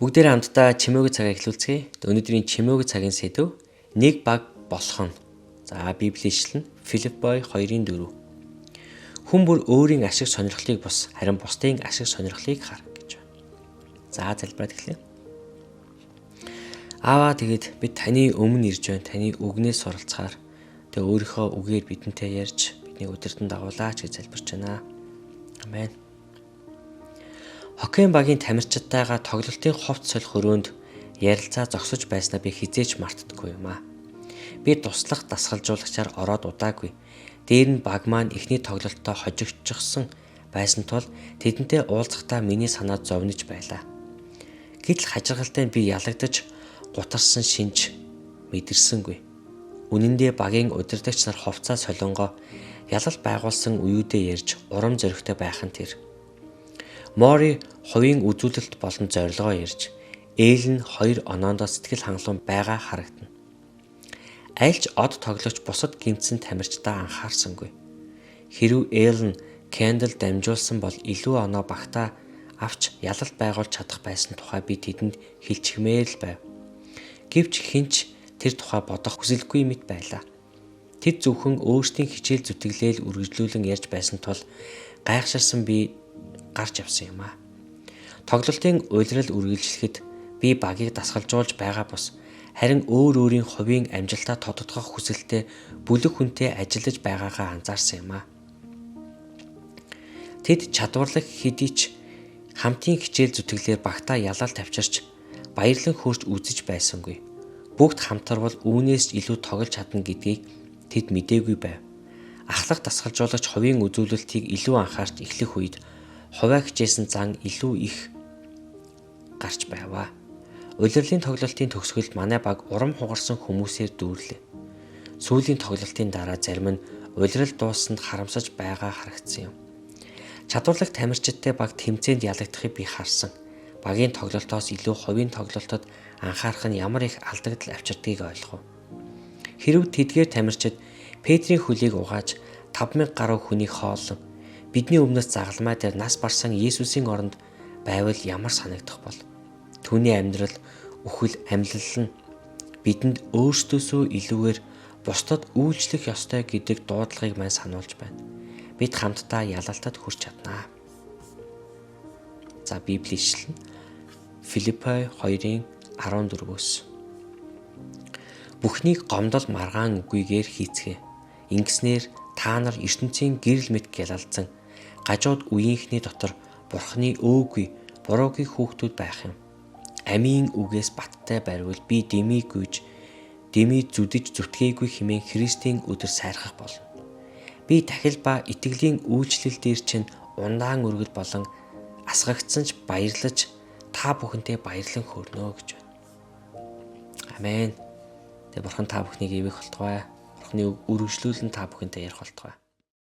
Бүгдээрээ хамтдаа чимээгүй цагаа эхлүүлцгээе. Өнөөдрийн чимээгүй цагийн сэдэв нэг баг болох нь. За Библийн ишлэн Филиппой 2:4. Хүн бүр өөрийн ашиг сонирхлыг бус, харин бусдын ашиг сонирхлыг хар гэж байна. За залбираад эхлэе. Ааваа тэгээд бид таны өмнө ирж байна. Таны үгнээс суралцахаар тэгээ өөрийнхөө үгээр бидэнтэй ярьж бидний удирдан дагуулаач гэж залбирч байна. Амен. Хоккейн багийн тамирчидтайгаа тоглолтын ховц солих өрөөнд ярилцаа зогсож байснаа би хизээч мартдаггүй юм аа. Би туслах дасгалжуулагчаар ороод удаагүй. Дээр нь баг маань эхний тоглолтоо хожигдчихсан байсан тул тэдэнтэй уулзахдаа миний санаа зовниж байлаа. Гэтэл хажиргалтай би ялагдаж гутарсан шинж мэдэрсэнгүй. Үнэн дээр багийн удирдагч нар ховцаа солонгоо ялалт байгуулсан үеүдээ ярьж урам зоригтой байх нь тэр. Мори хувийн үзүүлэлт болон зорилгоо ярьж, Ээл нь 2 оноондоо сэтгэл хангалуун байгаа харагдана. Айлч од тоглогч бусад гинцэн тамирчдаа анхаарсангүй. Хэрв Ээл нь Кендл дамжуулсан бол илүү оноо багтаа авч ялалт байгуулж чадах байсан тухай би тэдэнд хэлчихмээр л байв. Гэвч хинч тэр тухай бодох хүсэлгүй мэт байлаа. Тэд зөвхөн өөрсдийн хичээл зүтгэлээл үргэлжлүүлэн ярьж байсан тул гайхширсан би гарч явсан юм аа. Тоглолтын улирал үргэлжлэхэд би багийг дасгалжуулж байгаа бус харин өөрийн хувийн амжилтаа тодтогдох хүсэлтэй бүлэг хүнтэй ажиллаж байгаагаа анзаарсан юм аа. Тэд чадварлаг хэдий ч хамтын хичээл зүтгэлээр багтаа ялалт авчирч баярлан хөөрч үзэж байсангүй. Бүгд хамтарвал үүнээс илүү тоглож чадна гэдгийг тэд мэдээгүй байв. Ахлах дасгалжуулагч хувийн үзүүлэлтийг илүү анхаарч эхлэх үед хуваа хичээсэн зан илүү их гарч байваа. Улирлын тоглолтын төгсгөлд манай баг урам хугарсан хүмүүсээр дүүрлээ. Сүүлийн тоглолтын дараа зарим нь улирал дууссанд харамсаж байгаа харагдсан юм. Чадварлаг тамирчидтай баг тэмцээнд ялагдахыг би харсан. Багийн тоглолтоос илүү хувийн тоглолтод анхаарах нь ямар их алдагдал авчирдгийг ойлгов. Хэрв тэдгээр тамирчид Петрийн хөлийг угааж 5000 гаруй хүнийг хооллон бидний өмнөөс загалмай дээр нас барсан Есүсийн оронд байвал ямар санагдах бол. Түүний амьдрал үхэл амьлал нь бидэнд өөрсдөөсөө илүүгээр бусдад үйлчлэх ёстой гэдэг дуудлагыг маань сануулж байна. Бид хамтдаа ялалтад хүрч чаднаа. За Библийн ишлэн Филиппой 2:14-өөс. Бүхнийг гомдол маргаан үгүйгээр хийцгээе. Ингэснээр та нар ертөнцийн гэрэл мэт гялалзан гажууд үеийнхний дотор Бурхны өөгүй буруугийн хүүхдүүд байх юм. Амийн үгээс баттай барьвал би дэмий гүйж дэмий зүдэж зүтгээгүй хэмээн Христийн өдөр сайрхах болно. Би дахил ба итгэлийн үйлчлэл дээр чинь ундаан өргөл болон асгагдсан ч баярлаж та бүхэнтэй баярлан хөөрнө гэж байна. Амен. Тэгээ бурхан та бүхнийг ивэх болтугай. Бурхны үг үргэлжлүүлэн та бүхэнтэй ярих болтугай.